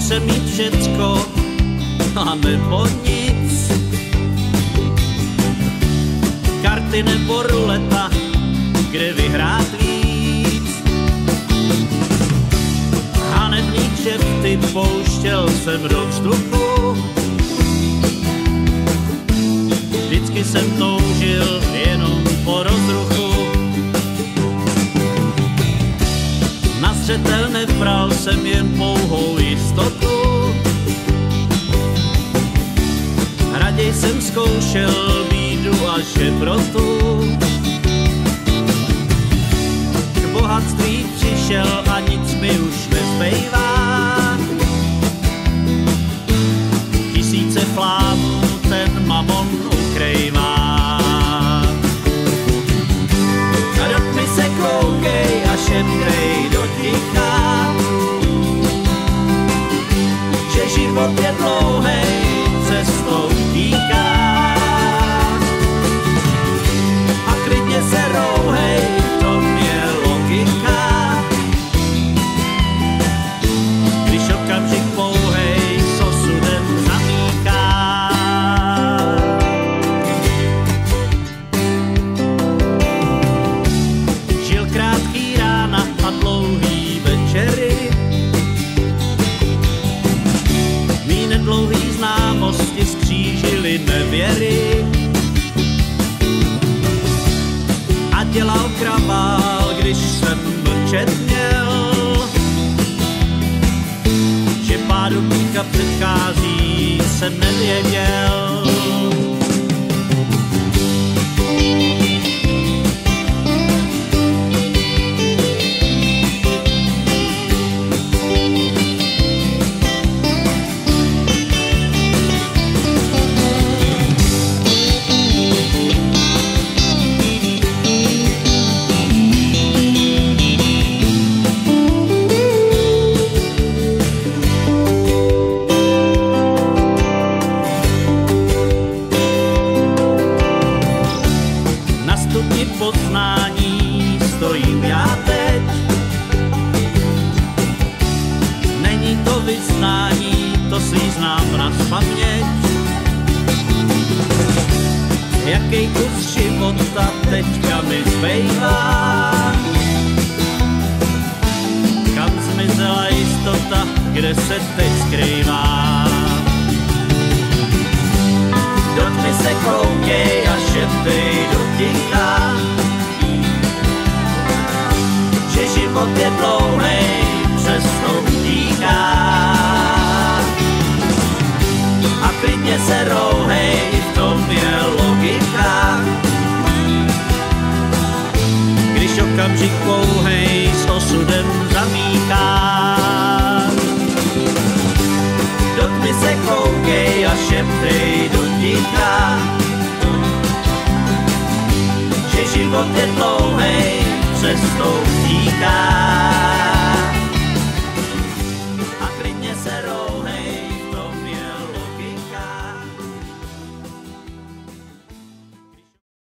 jsem mít všecko, a nebo nic. Karty nebo ruleta, kde vyhrát víc. Hanební kšefty pouštěl jsem do vzduchu. Vždycky jsem toužil jenom po rozruchu. Na zřetel nebral jsem jen pouhou jistotu. Raději jsem zkoušel bídu a žebrotu. K bohatství přišel a nic mi už nezbývá. Tisíce flámů ten mamon ukrývá. A do tmy se koukej a šeptej do ticha, že život je dlouhej, cestou tíká. A klidně se rouhej, v tom je logika. Když okamžik pouhej s osudem zamíká. Žil krátký rána a dlouhý večery. Mí nedlouhý známosti skřížily nevěry. A dělal kravál, když jsem mlčet měl, že pádu píka předchází, jsem nevěděl. Poznání stojím já teď. Není to vyznání, to si znám nazpaměť. Jaký kus života teďka mi zbývá? Kam zmizela jistota, kde se teď skrývá? Do tmy se koukej a šeptej do ticha, že život je dlouhej, cestou tíká. A klidně se rouhej, v tom je logika. Když okamžik pouhej s osudem zamíká. Do tmy se koukej a šeptej do ticha, že život je dlouhej, cestou